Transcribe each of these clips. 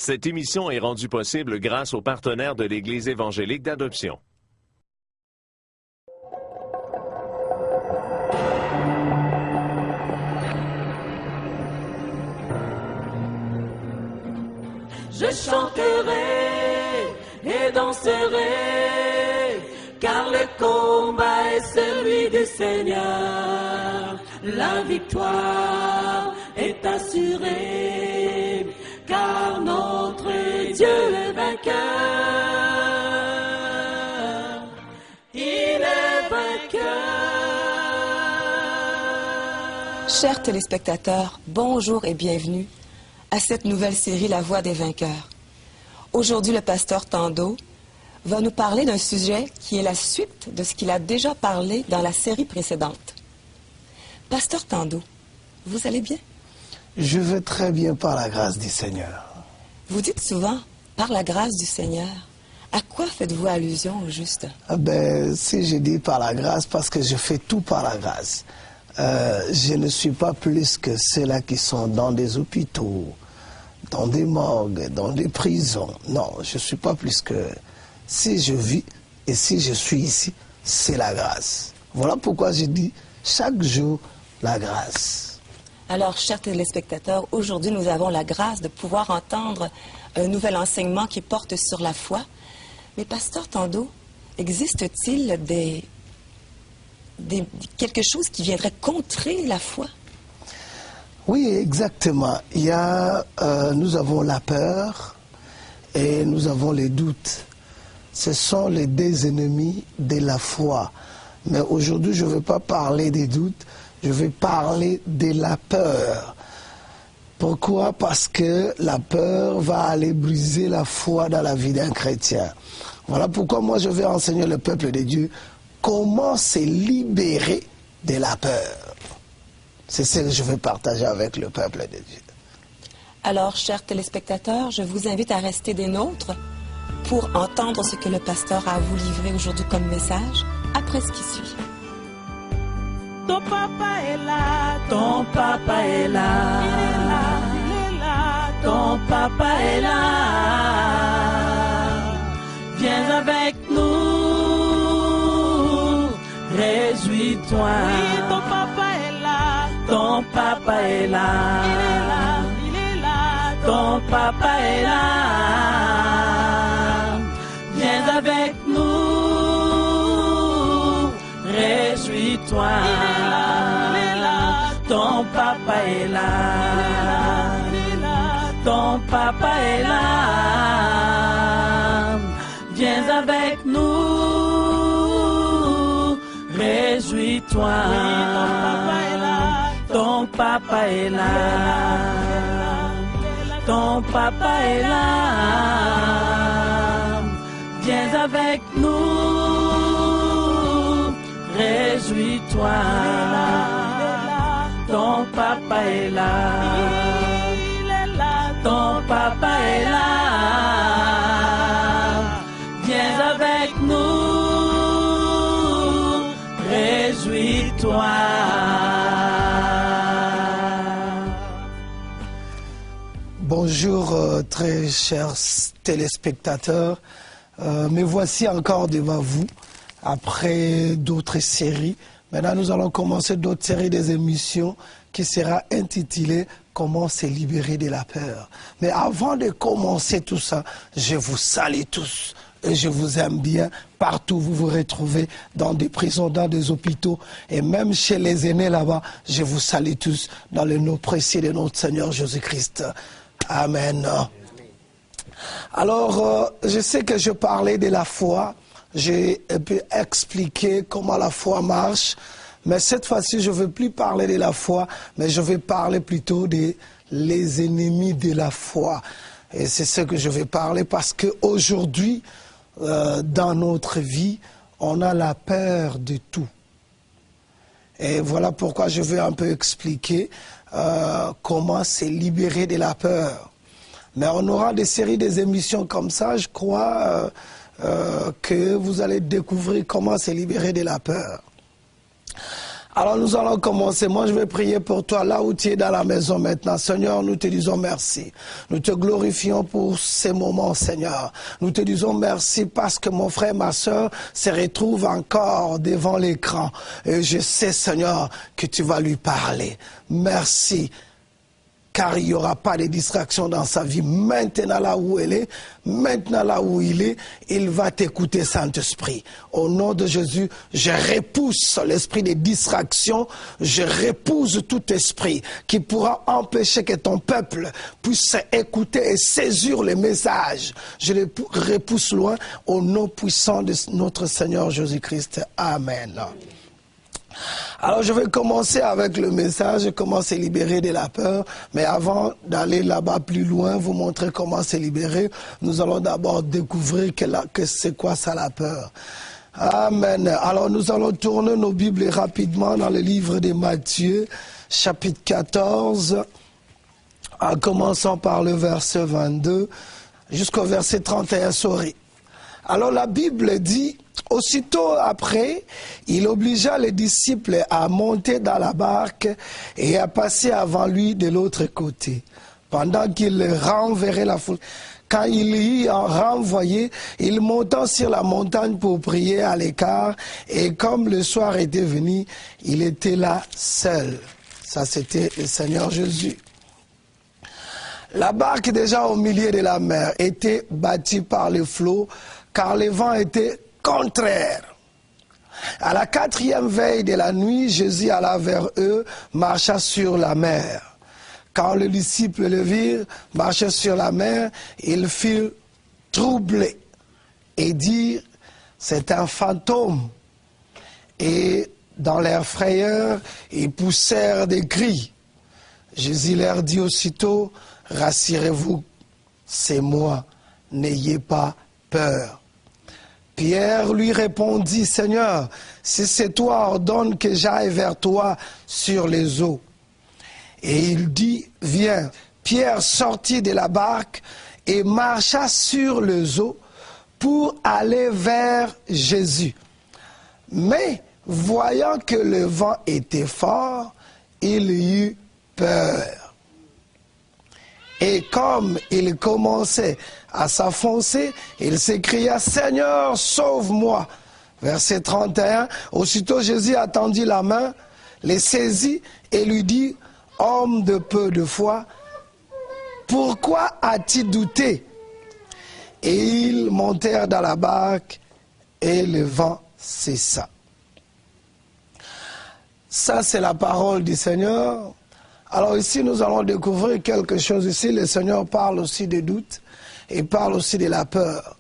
Cette émission est rendue possible grâce aux partenaires de l'Église évangélique d'adoption. Je chanterai et danserai, car le combat est celui du Seigneur. La victoire est assurée, car notre Dieu est vainqueur. Il est vainqueur. Chers téléspectateurs, bonjour et bienvenue à cette nouvelle série La Voix des vainqueurs. Aujourd'hui, le pasteur Tando va nous parler d'un sujet qui est la suite de ce qu'il a déjà parlé dans la série précédente. Pasteur Tando, vous allez bien? Je vais très bien par la grâce du Seigneur. Vous dites souvent « par la grâce du Seigneur ». À quoi faites-vous allusion au juste? Si je dis par la grâce, parce que je fais tout par la grâce. Je ne suis pas plus que ceux-là qui sont dans des hôpitaux, dans des morgues, dans des prisons. Non, je ne suis pas plus que... Si je vis et si je suis ici, c'est la grâce. Voilà pourquoi je dis chaque jour la grâce. Alors, chers téléspectateurs, aujourd'hui, nous avons la grâce de pouvoir entendre un nouvel enseignement qui porte sur la foi. Mais, pasteur Tando, existe-t-il quelque chose qui viendrait contrer la foi? Oui, exactement. Nous avons la peur et nous avons les doutes. Ce sont les deux ennemis de la foi. Mais aujourd'hui, je ne veux pas parler des doutes, je vais parler de la peur. Pourquoi? Parce que la peur va aller briser la foi dans la vie d'un chrétien. Voilà pourquoi moi je vais enseigner le peuple de Dieu comment se libérer de la peur. C'est ce que je veux partager avec le peuple de Dieu. Alors, chers téléspectateurs, je vous invite à rester des nôtres pour entendre ce que le pasteur a à vous livrer aujourd'hui comme message, après ce qui suit. Ton papa est là, ton papa est là, il est là, il est là, ton papa est là. Viens avec nous, réjouis-toi. Oui, ton papa est là, ton papa est là, il est là, il est là, ton papa est là. Viens avec nous, réjouis-toi. Il est là, ton papa est là, il est là, ton papa est là. Viens avec nous, réjouis-toi. Ton papa est là, ton papa est là. Viens avec nous, réjouis-toi. Ton papa est là, il est là, ton papa est là. Viens avec nous, réjouis-toi. Bonjour très chers téléspectateurs. Me voici encore devant vous, après d'autres séries. Maintenant, nous allons commencer d'autres séries des émissions qui sera intitulée « Comment se libérer de la peur ». Mais avant de commencer tout ça, je vous salue tous et je vous aime bien. Partout où vous vous retrouvez, dans des prisons, dans des hôpitaux et même chez les aînés là-bas, je vous salue tous dans le nom précieux de notre Seigneur Jésus-Christ. Amen. Alors, je sais que je parlais de la foi, j'ai pu expliquer comment la foi marche, mais cette fois-ci, je ne veux plus parler de la foi, mais je vais parler plutôt des ennemis de la foi. Et c'est ce que je vais parler parce qu'aujourd'hui, dans notre vie, on a la peur de tout. Et voilà pourquoi je vais un peu expliquer comment se libérer de la peur. Mais on aura des séries, des émissions comme ça, je crois que vous allez découvrir comment se libérer de la peur. Alors nous allons commencer. Moi je vais prier pour toi là où tu es dans la maison maintenant. Seigneur, nous te disons merci. Nous te glorifions pour ces moments, Seigneur. Nous te disons merci parce que mon frère, ma soeur se retrouvent encore devant l'écran. Et je sais, Seigneur, que tu vas lui parler. Merci. Car il n'y aura pas de distraction dans sa vie. Maintenant là où elle est, maintenant là où il est, il va t'écouter, Saint-Esprit. Au nom de Jésus, je repousse l'esprit de distraction, je repousse tout esprit qui pourra empêcher que ton peuple puisse écouter et saisir le message. Je le repousse loin au nom puissant de notre Seigneur Jésus-Christ. Amen. Alors je vais commencer avec le message, comment se libérer de la peur. Mais avant d'aller là-bas plus loin, vous montrer comment se libérer, nous allons d'abord découvrir que c'est quoi ça la peur. Amen. Alors nous allons tourner nos Bibles rapidement dans le livre de Matthieu, chapitre 14, en commençant par le verset 22 jusqu'au verset 31, Alors la Bible dit... Aussitôt après, il obligea les disciples à monter dans la barque et à passer avant lui de l'autre côté, pendant qu'il renverrait la foule. Quand il y en renvoyé, il monta sur la montagne pour prier à l'écart, et comme le soir était venu, il était là seul. Ça, c'était le Seigneur Jésus. La barque, déjà au milieu de la mer, était battue par les flots, car le vent était contraire. À la 4e veille de la nuit, Jésus alla vers eux, marcha sur la mer. Quand les disciples le virent marcher sur la mer, ils furent troublés et dirent, c'est un fantôme. Et dans leur frayeur, ils poussèrent des cris. Jésus leur dit aussitôt, rassurez-vous, c'est moi, n'ayez pas peur. Pierre lui répondit, Seigneur, si c'est toi, ordonne que j'aille vers toi sur les eaux. Et il dit, viens. Pierre sortit de la barque et marcha sur les eaux pour aller vers Jésus. Mais, voyant que le vent était fort, il eut peur. Et comme il commençait à s'enfoncer, il s'écria, Seigneur, sauve-moi. Verset 31, aussitôt Jésus attendit la main, les saisit et lui dit, homme de peu de foi, pourquoi as-tu douté? Et ils montèrent dans la barque et le vent cessa. Ça, c'est la parole du Seigneur. Alors ici, nous allons découvrir quelque chose. Ici, le Seigneur parle aussi des doutes et parle aussi de la peur.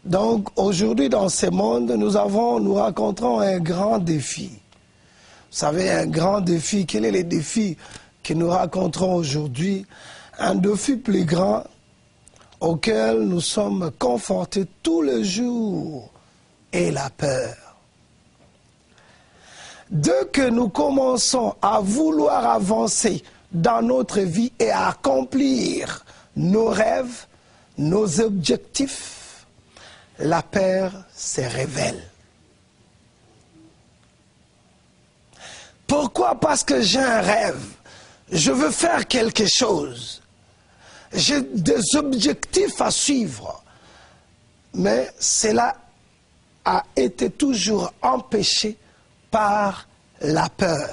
Donc, aujourd'hui, dans ce monde, nous rencontrons un grand défi. Vous savez, un grand défi. Quel est le défi que nous rencontrons aujourd'hui? Un défi plus grand auquel nous sommes confrontés tous les jours est la peur. Dès que nous commençons à vouloir avancer dans notre vie et à accomplir nos rêves, nos objectifs, la peur se révèle. Pourquoi? Parce que j'ai un rêve, je veux faire quelque chose, j'ai des objectifs à suivre, mais cela a été toujours empêché par la peur.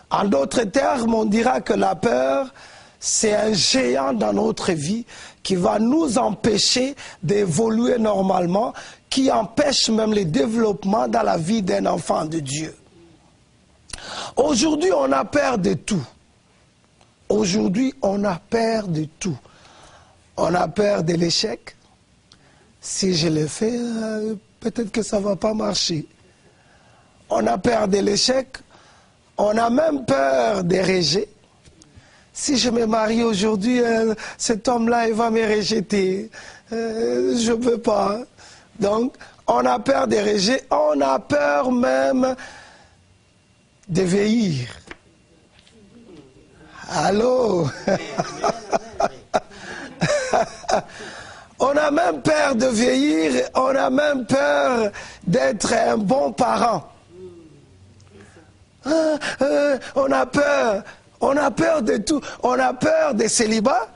En d'autres termes, on dira que la peur, c'est un géant dans notre vie qui va nous empêcher d'évoluer normalement, qui empêche même le développement dans la vie d'un enfant de Dieu. Aujourd'hui, on a peur de tout. Aujourd'hui, on a peur de tout. On a peur de l'échec. Si je le fais, peut-être que ça ne va pas marcher. On a peur de l'échec, on a même peur des rejets. Si je me marie aujourd'hui, cet homme-là, il va me rejeter. Je ne veux pas. Donc, on a peur des rejets, on a peur même de vieillir. Allô? On a même peur de vieillir, on a même peur d'être un bon parent. On a peur. On a peur de tout. On a peur des célibats.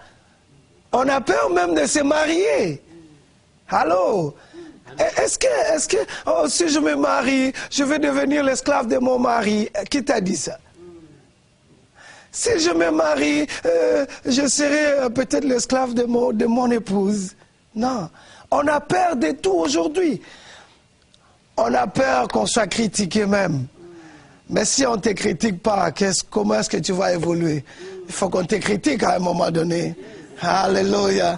On a peur même de se marier. Allô? Est-ce que si je me marie, je vais devenir l'esclave de mon mari? Qui t'a dit ça? Si je me marie, je serai peut-être l'esclave de mon épouse. Non. On a peur de tout aujourd'hui. On a peur qu'on soit critiqué même. Mais si on ne te critique pas, comment est-ce que tu vas évoluer? Il faut qu'on te critique à un moment donné. Alléluia.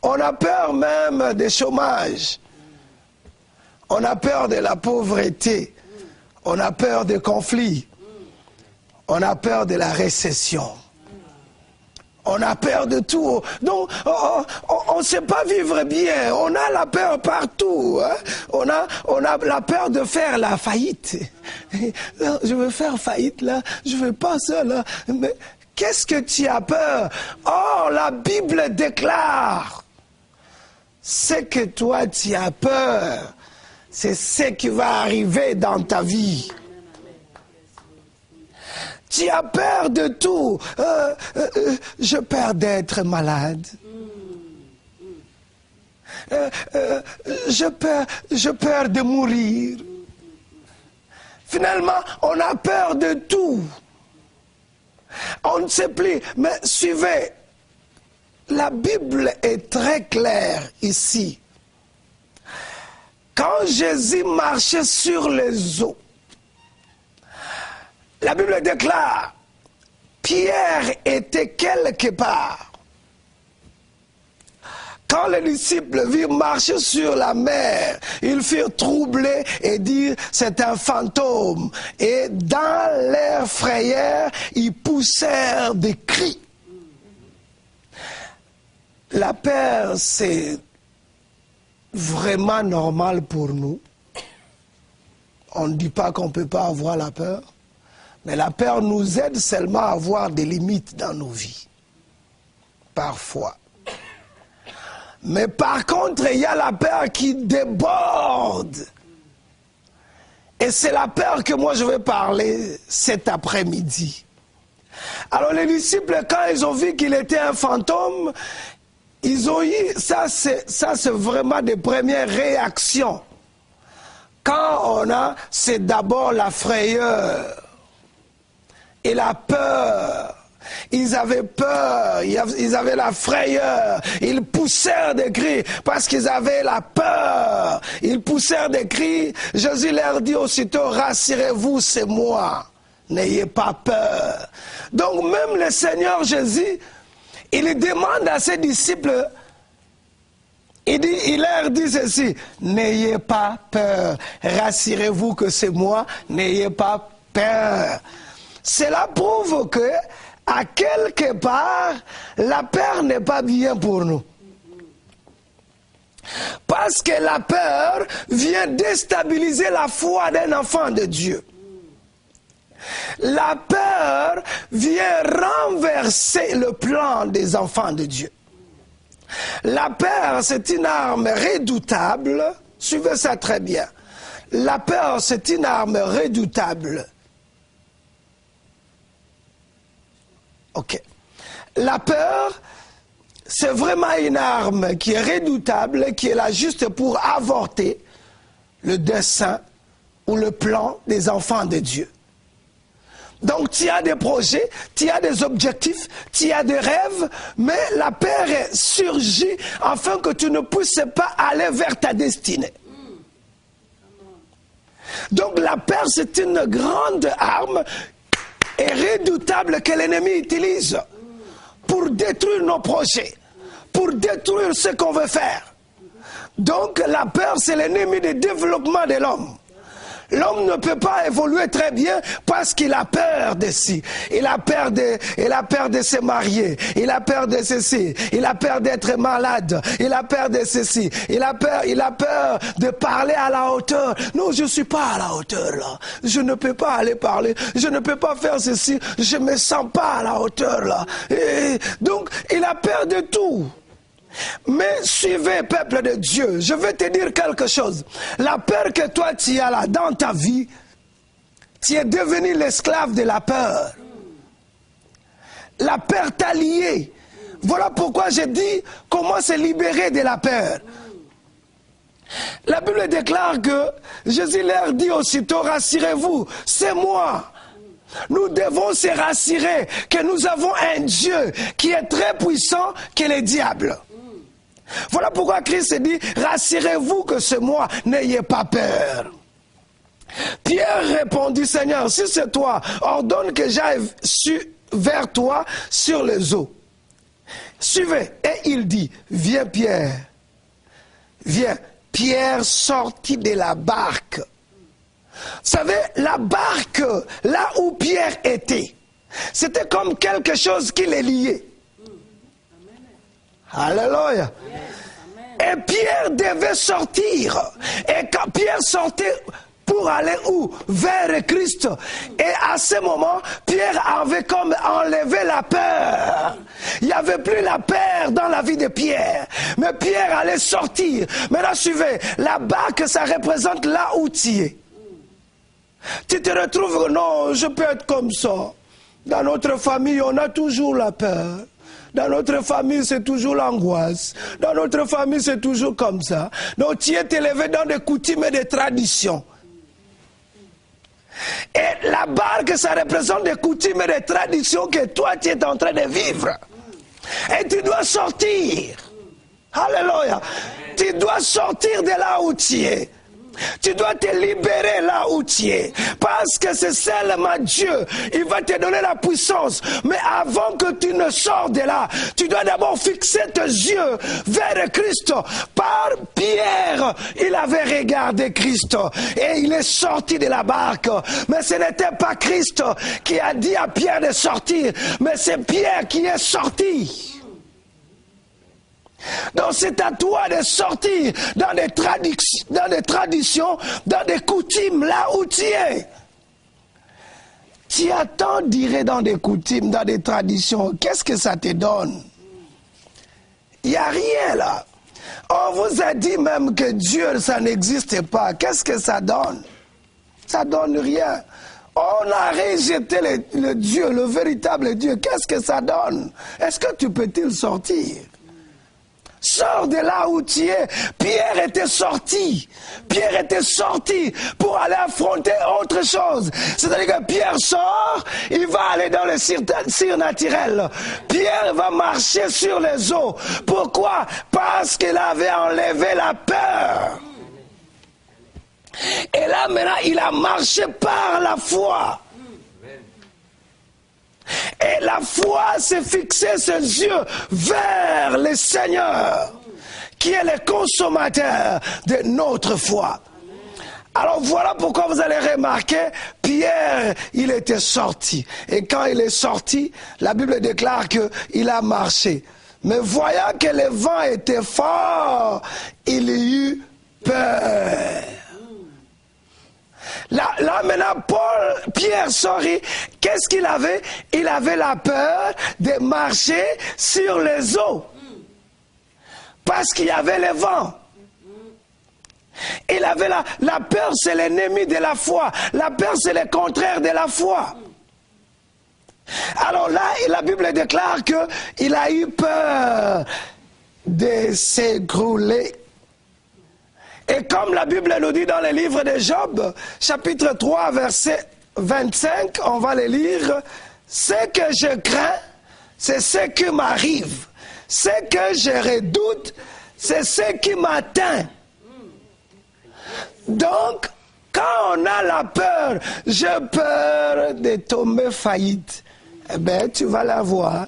On a peur même du chômage. On a peur de la pauvreté. On a peur des conflits. On a peur de la récession. On a peur de tout. Donc, on ne sait pas vivre bien. On a la peur partout. Hein? On a la peur de faire la faillite. Je veux faire faillite là. Je ne veux pas ça là. Mais qu'est-ce que tu as peur? Oh, la Bible déclare. Ce que toi tu as peur, c'est ce qui va arriver dans ta vie. Tu as peur de tout. J'ai peur d'être malade. J'ai peur de mourir. Finalement, on a peur de tout. On ne sait plus. Mais suivez. La Bible est très claire ici. Quand Jésus marchait sur les eaux, la Bible déclare, Pierre était quelque part. Quand les disciples virent marcher sur la mer, ils furent troublés et dirent, c'est un fantôme. Et dans leur frayeur, ils poussèrent des cris. La peur, c'est vraiment normal pour nous. On ne dit pas qu'on ne peut pas avoir la peur. Mais la peur nous aide seulement à avoir des limites dans nos vies. Parfois. Mais par contre, il y a la peur qui déborde. Et c'est la peur que moi je vais parler cet après-midi. Alors les disciples, quand ils ont vu qu'il était un fantôme, ils ont eu, ça c'est vraiment des premières réactions. Quand on a, c'est d'abord la frayeur et la peur. Ils avaient peur, ils avaient la frayeur, ils poussèrent des cris parce qu'ils avaient la peur. Ils poussèrent des cris, Jésus leur dit aussitôt, rassurez-vous, c'est moi, n'ayez pas peur. Donc même le Seigneur Jésus, il demande à ses disciples, il leur dit ceci, n'ayez pas peur, rassurez-vous que c'est moi, n'ayez pas peur. Cela prouve que, à quelque part, la peur n'est pas bien pour nous. Parce que la peur vient déstabiliser la foi d'un enfant de Dieu. La peur vient renverser le plan des enfants de Dieu. La peur, c'est une arme redoutable. Suivez ça très bien. La peur, c'est une arme redoutable. Ok. La peur, c'est vraiment une arme qui est redoutable, qui est là juste pour avorter le dessein ou le plan des enfants de Dieu. Donc tu as des projets, tu as des objectifs, tu as des rêves, mais la peur surgit afin que tu ne puisses pas aller vers ta destinée. Donc la peur, c'est une grande arme et redoutable que l'ennemi utilise pour détruire nos projets, pour détruire ce qu'on veut faire. Donc la peur, c'est l'ennemi du développement de l'homme. L'homme ne peut pas évoluer très bien parce qu'il a peur de ci. Il a peur de se marier. Il a peur de ceci. Il a peur d'être malade. Il a peur de ceci. Il a peur de parler à la hauteur. Non, je ne suis pas à la hauteur là. Je ne peux pas aller parler. Je ne peux pas faire ceci. Je ne me sens pas à la hauteur là. Et donc, il a peur de tout. Mais suivez, peuple de Dieu, je veux te dire quelque chose. La peur que toi tu as là dans ta vie, tu es devenu l'esclave de la peur. La peur t'a lié. Voilà pourquoi j'ai dit comment se libérer de la peur. La Bible déclare que Jésus leur dit aussitôt, rassurez-vous, c'est moi. Nous devons se rassurer que nous avons un Dieu qui est très puissant que le diable. Voilà pourquoi Christ dit, rassurez-vous que c'est moi, n'ayez pas peur. Pierre répondit, Seigneur, si c'est toi, ordonne que j'aille vers toi sur les eaux. Suivez. Et il dit, viens Pierre, viens. Pierre sortit de la barque. Vous savez, la barque, là où Pierre était, c'était comme quelque chose qui les liait. Alléluia. Et Pierre devait sortir. Et quand Pierre sortait pour aller où? Vers Christ. Et à ce moment, Pierre avait comme enlevé la peur. Il n'y avait plus la peur dans la vie de Pierre. Mais Pierre allait sortir. Maintenant, suivez, la barque, ça représente là où tu es. Tu te retrouves, non, je peux être comme ça. Dans notre famille, on a toujours la peur. Dans notre famille, c'est toujours l'angoisse. Dans notre famille, c'est toujours comme ça. Donc, tu es élevé dans des coutumes et des traditions. Et la barque, ça représente des coutumes et des traditions que toi, tu es en train de vivre. Et tu dois sortir. Alléluia. Tu dois sortir de là où tu es. Tu dois te libérer là où tu es. Parce que c'est seulement Dieu. Il va te donner la puissance. Mais avant que tu ne sors de là, tu dois d'abord fixer tes yeux vers Christ. Par Pierre, il avait regardé Christ. Et il est sorti de la barque. Mais ce n'était pas Christ qui a dit à Pierre de sortir. Mais c'est Pierre qui est sorti. Donc c'est à toi de sortir dans des traditions, dans des coutumes, là où tu es. Tu attends d'y dans des coutumes, dans des traditions. Qu'est-ce que ça te donne? Il n'y a rien là. On vous a dit même que Dieu, ça n'existe pas. Qu'est-ce que ça donne? Ça donne rien. On a rejeté le Dieu, le véritable Dieu. Qu'est-ce que ça donne? Est-ce que tu peux-t-il sortir? Sors de là où tu es. Pierre était sorti. Pierre était sorti pour aller affronter autre chose. C'est-à-dire que Pierre sort, il va aller dans le surnaturel. Pierre va marcher sur les eaux. Pourquoi? Parce qu'il avait enlevé la peur. Et là maintenant, il a marché par la foi. Et la foi, c'est fixer ses yeux vers le Seigneur, qui est le consommateur de notre foi. Alors voilà pourquoi vous allez remarquer, Pierre, il était sorti. Et quand il est sorti, la Bible déclare qu'il a marché. Mais voyant que le vent était fort, il eut peur. Là maintenant, Pierre sortit. Qu'est-ce qu'il avait? Il avait la peur de marcher sur les eaux. Parce qu'il y avait le vent. Il avait la peur, c'est l'ennemi de la foi. La peur, c'est le contraire de la foi. Alors là, la Bible déclare qu'il a eu peur de s'écrouler. Et comme la Bible nous dit dans le livre de Job, chapitre 3, verset 25, on va le lire. Ce que je crains, c'est ce qui m'arrive. Ce que je redoute, c'est ce qui m'atteint. Donc, quand on a la peur, j'ai peur de tomber faillite, eh bien, tu vas l'avoir.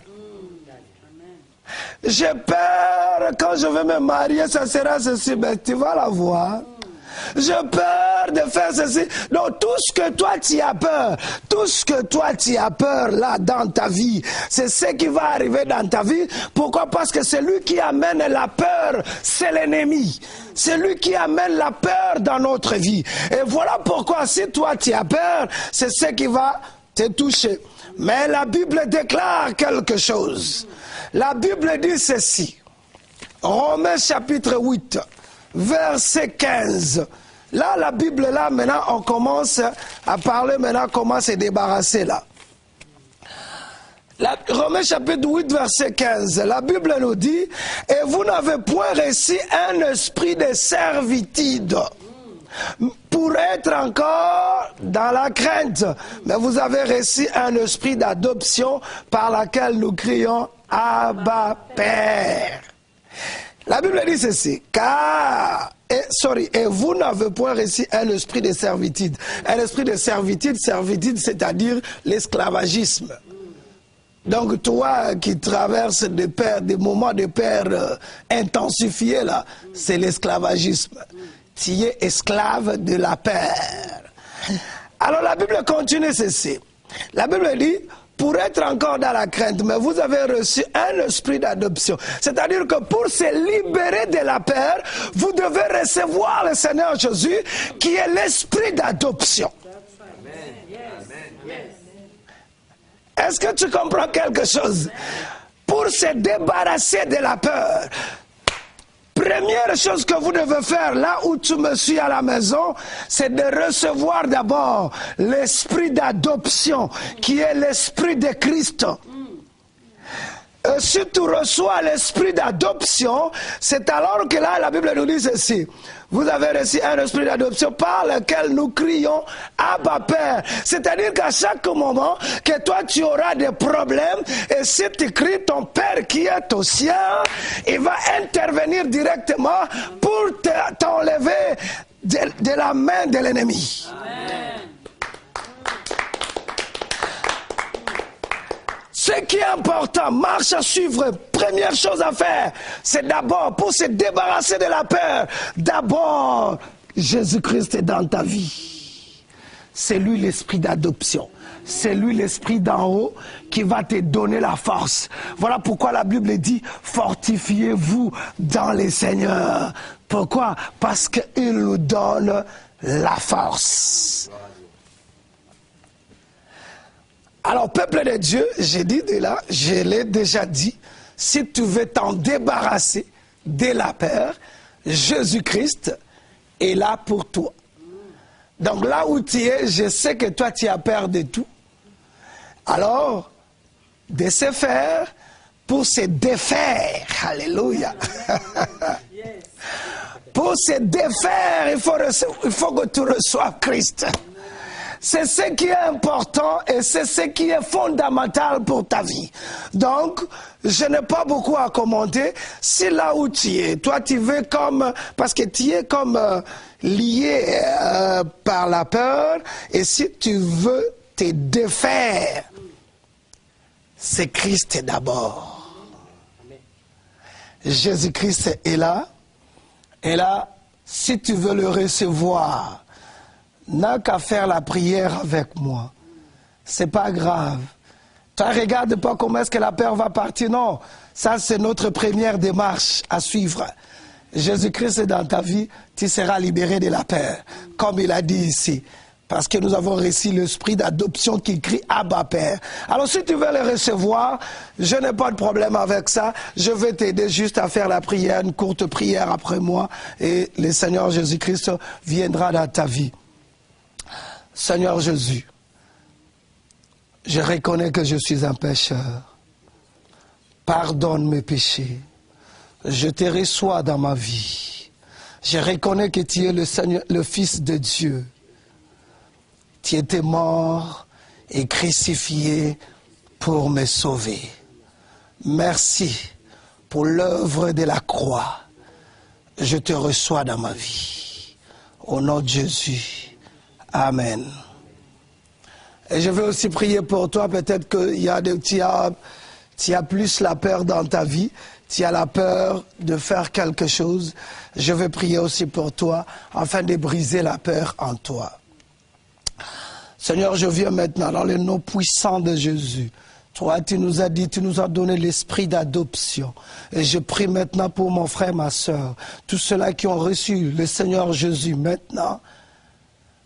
J'ai peur, quand je vais me marier, ça sera ceci, mais tu vas la voir. J'ai peur de faire ceci. Donc tout ce que toi tu as peur, tout ce que toi tu as peur là dans ta vie, c'est ce qui va arriver dans ta vie. Pourquoi? Parce que celui qui amène la peur, c'est l'ennemi. C'est lui qui amène la peur dans notre vie. Et voilà pourquoi si toi tu as peur, c'est ce qui va te toucher. Mais la Bible déclare quelque chose. La Bible dit ceci. Romains chapitre 8, verset 15. Là, la Bible, là, maintenant, on commence à parler, maintenant, comment se débarrasser, là. Romains chapitre 8, verset 15, la Bible nous dit, « Et vous n'avez point reçu un esprit de servitude pour être encore dans la crainte, mais vous avez reçu un esprit d'adoption par laquelle nous crions « Abba, Père ». La Bible dit ceci, et vous n'avez point reçu un esprit de servitude. Un esprit de servitude, c'est-à-dire l'esclavagisme. Donc toi qui traverses des moments de peur intensifiés, là, c'est l'esclavagisme. Tu es esclave de la peur. Alors la Bible continue ceci. La Bible dit, pour être encore dans la crainte, mais vous avez reçu un esprit d'adoption. C'est-à-dire que pour se libérer de la peur, vous devez recevoir le Seigneur Jésus, qui est l'esprit d'adoption. Est-ce que tu comprends quelque chose? Pour se débarrasser de la peur, première chose que vous devez faire, là où tu me suis à la maison, c'est de recevoir d'abord l'esprit d'adoption, qui est l'esprit de Christ. Si tu reçois l'esprit d'adoption, c'est alors que là, la Bible nous dit ceci. Vous avez reçu un esprit d'adoption par lequel nous crions « Abba Père ». C'est-à-dire qu'à chaque moment que toi tu auras des problèmes, et si tu cries ton Père qui est au ciel, il va intervenir directement pour t'enlever de la main de l'ennemi. Ce qui est important, marche à suivre, première chose à faire, c'est d'abord, pour se débarrasser de la peur, d'abord, Jésus-Christ est dans ta vie. C'est lui l'esprit d'adoption. C'est lui l'esprit d'en haut qui va te donner la force. Voilà pourquoi la Bible dit, fortifiez-vous dans les Seigneurs. Pourquoi? Parce qu'il nous donne la force. Alors, peuple de Dieu, j'ai dit de là, je l'ai déjà dit, si tu veux t'en débarrasser de la peur, Jésus-Christ est là pour toi. Donc là où tu es, je sais que toi tu as peur de tout. Alors, de se faire pour se défaire. Alléluia. Pour se défaire, il faut que tu reçoives Christ. C'est ce qui est important et c'est ce qui est fondamental pour ta vie. Donc, je n'ai pas beaucoup à commenter. Si là où tu es, toi tu veux comme, parce que tu es comme lié par la peur, et si tu veux te défaire, c'est Christ d'abord. Jésus-Christ est là, et là, si tu veux le recevoir, n'a qu'à faire la prière avec moi. C'est pas grave. Tu regarde pas comment est-ce que la peur va partir. Non, ça c'est notre première démarche à suivre. Jésus-Christ est dans ta vie, tu seras libéré de la peur. Comme il a dit ici. Parce que nous avons reçu l'esprit d'adoption qui crie Abba Père. Alors si tu veux le recevoir, je n'ai pas de problème avec ça. Je vais t'aider juste à faire la prière, une courte prière après moi. Et le Seigneur Jésus-Christ viendra dans ta vie. Seigneur Jésus, je reconnais que je suis un pécheur. Pardonne mes péchés. Je te reçois dans ma vie. Je reconnais que tu es le Seigneur, le Fils de Dieu. Tu étais mort et crucifié pour me sauver. Merci pour l'œuvre de la croix. Je te reçois dans ma vie. Au nom de Jésus. Amen. Et je veux aussi prier pour toi. Peut-être que tu as plus la peur dans ta vie. Tu as la peur de faire quelque chose. Je veux prier aussi pour toi afin de briser la peur en toi. Seigneur, je viens maintenant dans le nom puissant de Jésus. Toi, tu nous as dit, tu nous as donné l'esprit d'adoption. Et je prie maintenant pour mon frère, ma soeur, tous ceux-là qui ont reçu le Seigneur Jésus maintenant.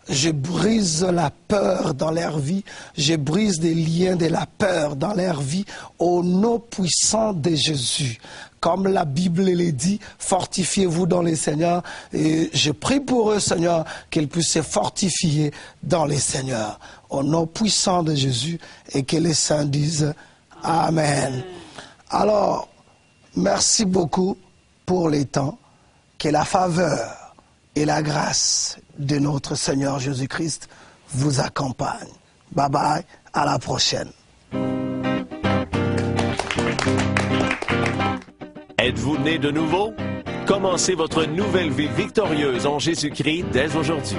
Je brise la peur dans leur vie. Je brise des liens de la peur dans leur vie au nom puissant de Jésus. Comme la Bible le dit, fortifiez-vous dans les Seigneurs. Et je prie pour eux, Seigneur, qu'ils puissent se fortifier dans les Seigneurs. Au nom puissant de Jésus, et que les saints disent Amen. Alors, merci beaucoup pour les temps. Que la faveur et la grâce de notre Seigneur Jésus-Christ vous accompagne. Bye bye, à la prochaine. Êtes-vous né de nouveau? Commencez votre nouvelle vie victorieuse en Jésus-Christ dès aujourd'hui.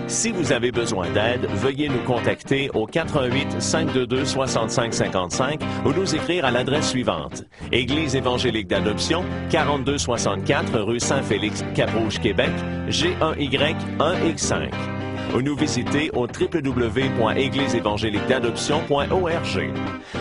Si vous avez besoin d'aide, veuillez nous contacter au 88 522 65 55 ou nous écrire à l'adresse suivante: Église évangélique d'adoption, 4264 rue Saint-Félix, Cap-Rouge, Québec, G1Y1X5. Ou nous visiter au www.égliseévangéliquedadoption.org.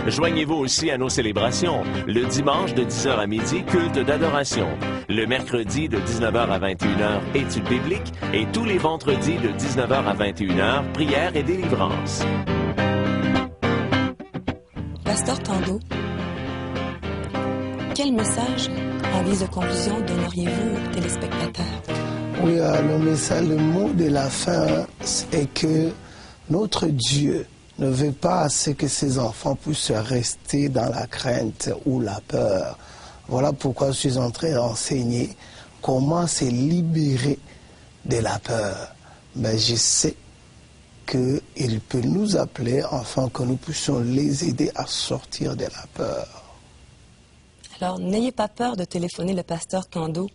Joignez-vous aussi à nos célébrations. Le dimanche de 10h à midi, culte d'adoration. Le mercredi de 19h à 21h, études bibliques. Et tous les vendredis de 19h à 21h, prière et délivrance. Pasteur Tando, quel message en guise de conclusion donneriez-vous aux téléspectateurs? Oui, le mot de la fin est que notre Dieu ne veut pas assez que ses enfants puissent rester dans la crainte ou la peur. Voilà pourquoi je suis en train d'enseigner comment se libérer de la peur. Mais je sais qu'il peut nous appeler afin que nous puissions les aider à sortir de la peur. Alors, n'ayez pas peur de téléphoner le pasteur Tando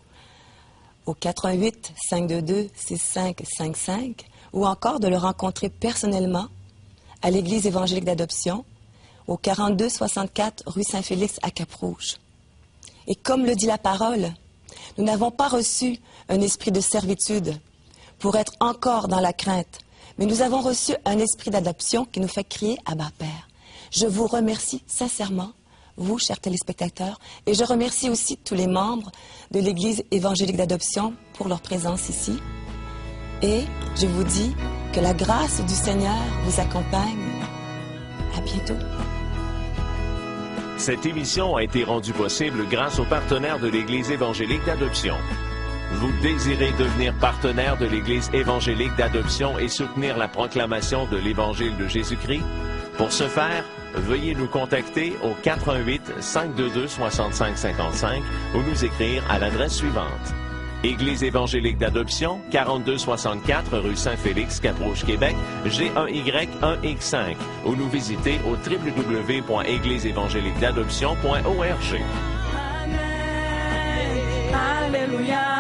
au 88 522 6555 ou encore de le rencontrer personnellement à l'Église évangélique d'adoption au 4264 rue Saint-Félix à Cap-Rouge. Et comme le dit la parole, nous n'avons pas reçu un esprit de servitude pour être encore dans la crainte, mais nous avons reçu un esprit d'adoption qui nous fait crier « Abba Père ». Je vous remercie sincèrement, vous, chers téléspectateurs, et je remercie aussi tous les membres de l'Église évangélique d'adoption pour leur présence ici. Et je vous dis que la grâce du Seigneur vous accompagne. À bientôt. Cette émission a été rendue possible grâce aux partenaires de l'Église évangélique d'adoption. Vous désirez devenir partenaire de l'Église évangélique d'adoption et soutenir la proclamation de l'Évangile de Jésus-Christ? Pour ce faire, veuillez nous contacter au 88 522 65 55 ou nous écrire à l'adresse suivante: Église évangélique d'adoption, 4264 rue Saint-Félix, Cap-Rouge, Québec, G1Y1X5 ou nous visiter au www.égliseévangéliquedadoption.org. Alléluia.